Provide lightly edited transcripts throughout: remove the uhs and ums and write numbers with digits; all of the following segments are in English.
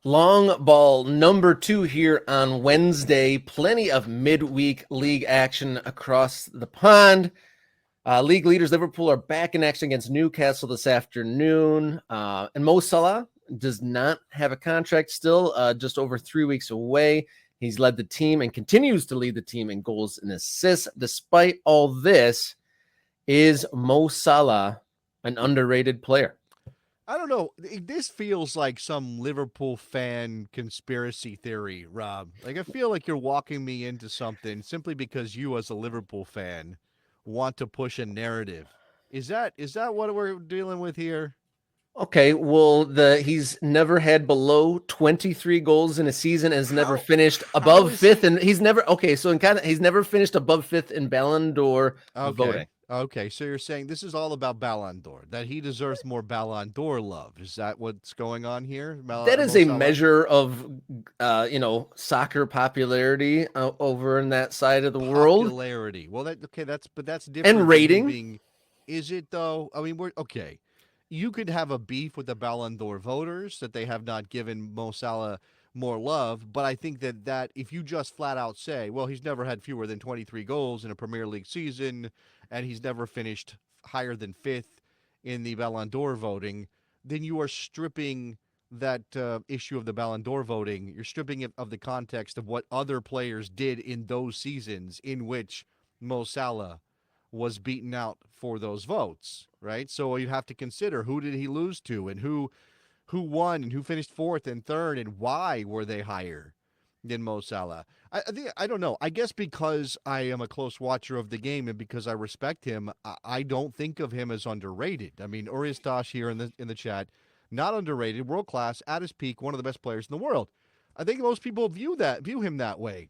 Long ball number 2 here on Wednesday. Plenty of midweek league action across the pond. League leaders Liverpool are back in action against Newcastle this afternoon. And Mo Salah does not have a contract still, just over 3 weeks away. He's led the team and continues to lead the team in goals and assists. Despite all this, is Mo Salah an underrated player? I don't know. This feels like some Liverpool fan conspiracy theory, Rob. Like I feel like you're walking me into something simply because you, as a Liverpool fan, want to push a narrative. Is that what we're dealing with here? Okay, well, he's never had below 23 goals in a season and has never finished How above is fifth, he and he's never okay. So in kind of he's never finished above fifth in Ballon d'Or voting. okay? Okay, so you're saying this is all about Ballon d'Or, that he deserves more Ballon d'Or love. Is that what's going on here, That is Mo a Salah? measure of, soccer popularity over in that side of the world Popularity. Well, that's and different than him rating. being. Is it though? I mean, we're okay. You could have a beef with the Ballon d'Or voters that they have not given Mo Salah more love, but I think that if you just flat out say, well, he's never had fewer than 23 goals in a Premier League season, and he's never finished higher than fifth in the Ballon d'Or voting, then you are stripping that issue of the Ballon d'Or voting. You're stripping it of the context of what other players did in those seasons in which Mo Salah was beaten out for those votes, right? So you have to consider who did he lose to and who won and who finished fourth and third and why were they higher than Mo Salah. I think I don't know. I guess because I am a close watcher of the game and because I respect him, I don't think of him as underrated. I mean, Uristash here in the chat, not underrated, world class, at his peak, one of the best players in the world. I think most people view him that way.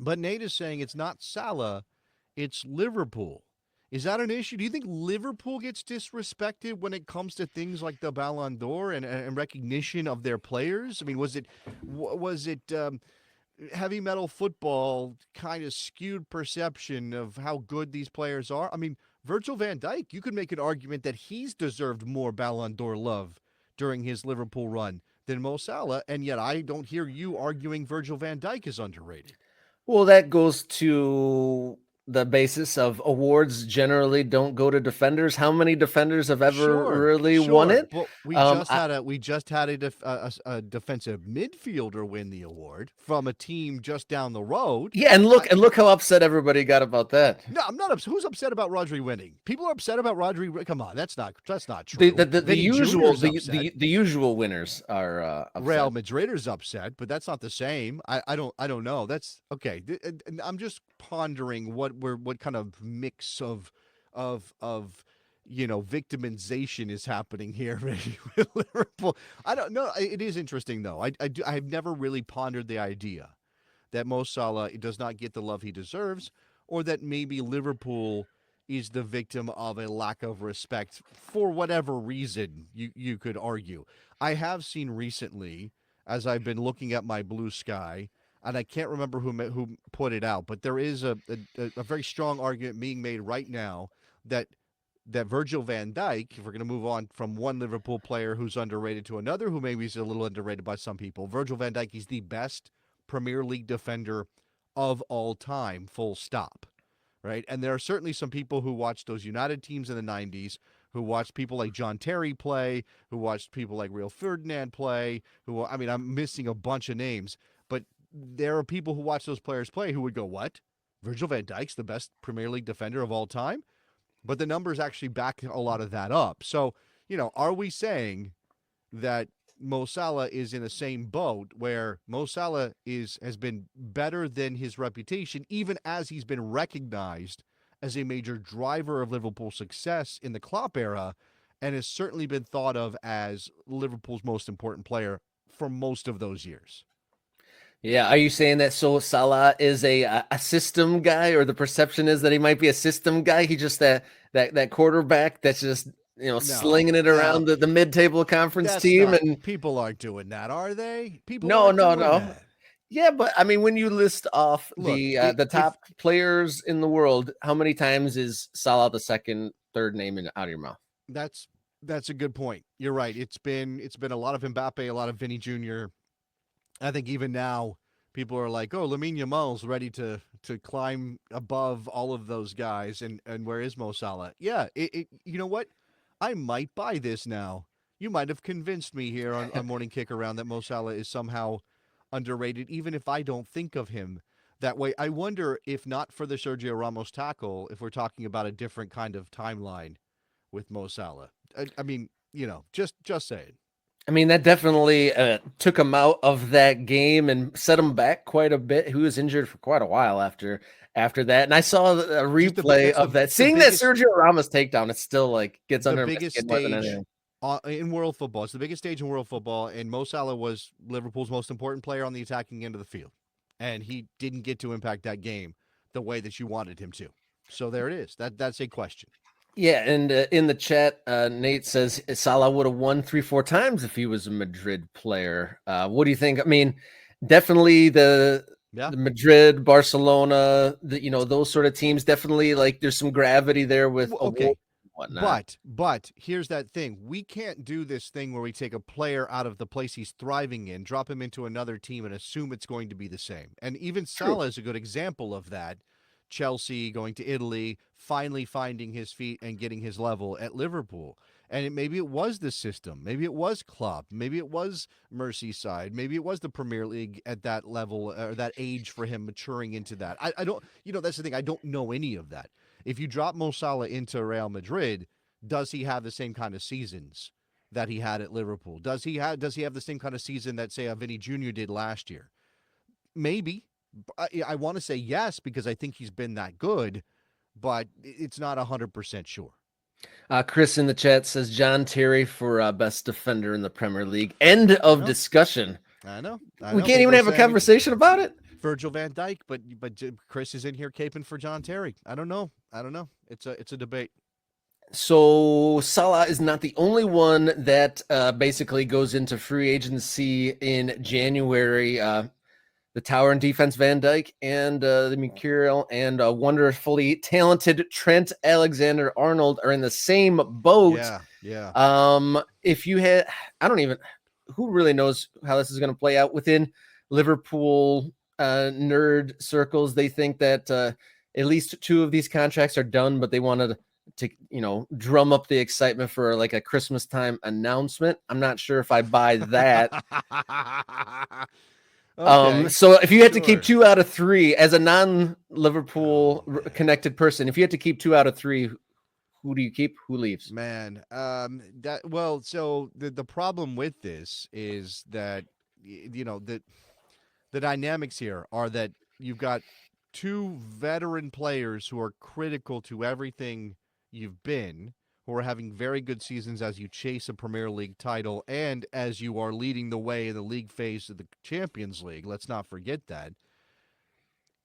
But Nate is saying it's not Salah, it's Liverpool. Is that an issue? Do you think Liverpool gets disrespected when it comes to things like the Ballon d'Or and recognition of their players? I mean, was it heavy metal football kind of skewed perception of how good these players are? I mean, Virgil van Dijk, you could make an argument that he's deserved more Ballon d'Or love during his Liverpool run than Mo Salah, and yet I don't hear you arguing Virgil van Dijk is underrated. Well, that goes to the basis of awards generally don't go to defenders. How many defenders have ever Sure, really won sure. it? But I, we just had a defensive midfielder win the award from a team just down the road. yeah, and look how upset everybody got about that. No, I'm not upset. Who's upset about Rodri winning? People are upset about Rodri. Come on, that's not The true. the the, the Vinny usual Jr.'s the, upset. the the usual winners are Real upset. Madriders upset, but that's not the same. I don't know. That's okay. I'm just pondering what kind of mix of victimization is happening here with Liverpool. I don't know. It is interesting though. I've never really pondered the idea that Mo Salah does not get the love he deserves, or that maybe Liverpool is the victim of a lack of respect for whatever reason you could argue. I have seen recently, as I've been looking at my blue sky, and I can't remember who put it out, but there is a very strong argument being made right now that Virgil van Dijk, if we're going to move on from one Liverpool player who's underrated to another who maybe is a little underrated by some people, Virgil van Dijk is the best Premier League defender of all time, full stop. Right. And there are certainly some people who watched those United teams in the 90s, who watched people like John Terry play, who watched people like Real Ferdinand play, I mean, I'm missing a bunch of names, but there are people who watch those players play who would go, what? Virgil van Dijk's the best Premier League defender of all time? But the numbers actually back a lot of that up. So, are we saying that Mo Salah is in the same boat where Mo Salah has been better than his reputation, even as he's been recognized as a major driver of Liverpool's success in the Klopp era, and has certainly been thought of as Liverpool's most important player for most of those years. Yeah, are you saying that so Salah is a system guy, or the perception is that he might be a system guy? He just that quarterback that's just No, slinging it no, around the mid-table conference that's team, not. and People aren't doing that, are they? People no, aren't no, doing no. that. Yeah, but I mean, when you list off Look, the if top players in the world, how many times is Salah the second, third name out of your mouth? that's that's a good point. You're right. It's been a lot of Mbappe, a lot of Vinny Jr. I think even now people are like, "Oh, Lamine Yamal's ready to climb above all of those guys," and where is Mo Salah? Yeah, you know what? I might buy this now. You might have convinced me here on Morning Kick Around that Mo Salah is somehow underrated, even if I don't think of him that way. I wonder if not for the Sergio Ramos tackle, if we're talking about a different kind of timeline with Mo Salah. I mean, just saying. I mean, that definitely took him out of that game and set him back quite a bit. He was injured for quite a while after that. And I saw a replay That's of that. the Seeing that biggest Sergio Ramos takedown, it still like gets the under my biggest skin more than stage anything. in world football. It's the biggest stage in world football, and Mo Salah was Liverpool's most important player on the attacking end of the field, and he didn't get to impact that game the way that you wanted him to. So there it is. That's a question. Yeah, and in the chat, Nate says Salah would have won 3-4 times if he was a Madrid player. What do you think? I mean, definitely the Madrid, Barcelona, those sort of teams. Definitely, like there's some gravity there with Okay, awards and whatnot. but here's that thing: we can't do this thing where we take a player out of the place he's thriving in, drop him into another team, and assume it's going to be the same. And even Salah is a good example of that. Chelsea, going to Italy, finally finding his feet and getting his level at Liverpool. And maybe it was the system. Maybe it was Klopp. Maybe it was Merseyside. Maybe it was the Premier League at that level or that age for him maturing into that. I don't, that's the thing. I don't know any of that. If you drop Mo Salah into Real Madrid, does he have the same kind of seasons that he had at Liverpool? Does he have the same kind of season that, say, a Vinny Jr. did last year? Maybe. I want to say yes because I think he's been that good, but it's not 100% sure. Chris in the chat says John Terry for best defender in the Premier League. End of discussion. I know. We can't even have a conversation about it. Virgil van Dijk, but Chris is in here caping for John Terry. I don't know. It's a debate. So Salah is not the only one that basically goes into free agency in January. The tower and defense Van Dijk and the Mercurial and wonderfully talented Trent Alexander-Arnold are in the same boat. Yeah. If you had, who really knows how this is going to play out within Liverpool nerd circles? They think that at least two of these contracts are done, but they wanted to drum up the excitement for like a Christmas time announcement. I'm not sure if I buy that. Okay, so if you had to keep 2 out of 3 as a non-Liverpool connected person, if you had to keep 2 out of 3, who do you keep? Who leaves? Man, so the problem with this is that the dynamics here are that you've got 2 veteran players who are critical to everything you've been, who are having very good seasons as you chase a Premier League title and as you are leading the way in the league phase of the Champions League. Let's not forget that.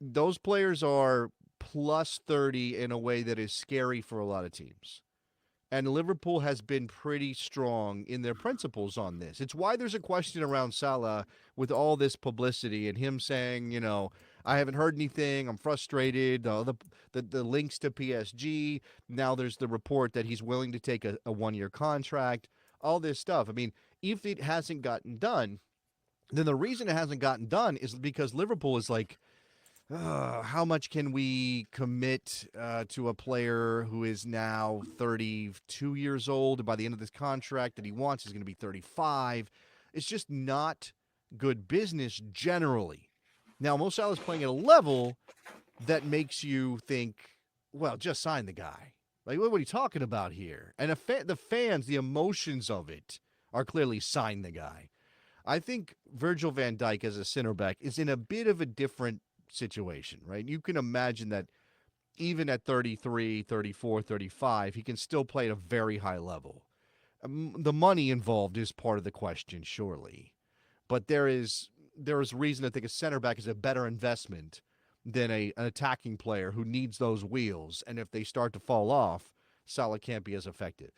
Those players are plus 30 in a way that is scary for a lot of teams. And Liverpool has been pretty strong in their principles on this. It's why there's a question around Salah with all this publicity and him saying, I haven't heard anything. I'm frustrated. The links to PSG. Now there's the report that he's willing to take a 1-year contract. All this stuff. I mean, if it hasn't gotten done, then the reason it hasn't gotten done is because Liverpool is like, how much can we commit to a player who is now 32 years old, and by the end of this contract that he wants is going to be 35? It's just not good business generally. Now, Mo Salah is playing at a level that makes you think, well, just sign the guy. Like, what are you talking about here? And the fans, the emotions of it are clearly sign the guy. I think Virgil van Dijk as a center back is in a bit of a different situation, right? You can imagine that even at 33, 34, 35, he can still play at a very high level. The money involved is part of the question, surely. But there is reason to think a center back is a better investment than an attacking player who needs those wheels. And if they start to fall off, Salah can't be as effective.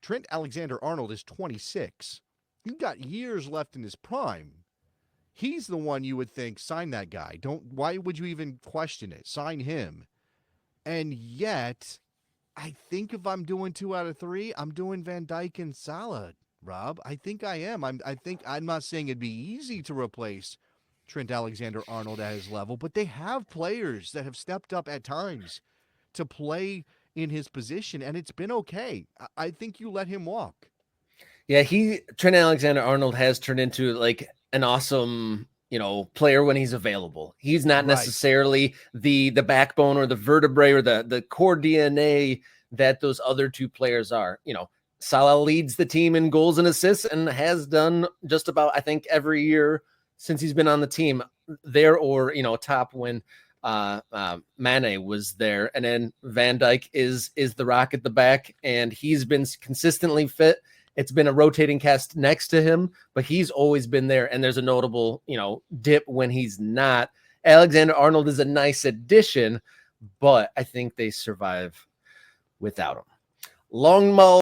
Trent Alexander-Arnold is 26. He's got years left in his prime. He's the one you would think, sign that guy. Why would you even question it? Sign him. And yet, I think if I'm doing 2 out of 3, I'm doing Van Dijk and Salah Rob. I think I am. I'm not saying it'd be easy to replace Trent Alexander-Arnold at his level, but they have players that have stepped up at times to play in his position, and it's been okay. I think you let him walk. Yeah, Trent Alexander-Arnold has turned into like an awesome, player when he's available. He's not Right. necessarily the backbone or the vertebrae or the core DNA that those other two players are. Salah leads the team in goals and assists and has done just about, I think, every year since he's been on the team there, or top when Mane was there. And then Van Dijk is the rock at the back, and he's been consistently fit. It's been a rotating cast next to him, but he's always been there. And there's a notable, dip when he's not. Alexander-Arnold is a nice addition, but I think they survive without him. Long Mull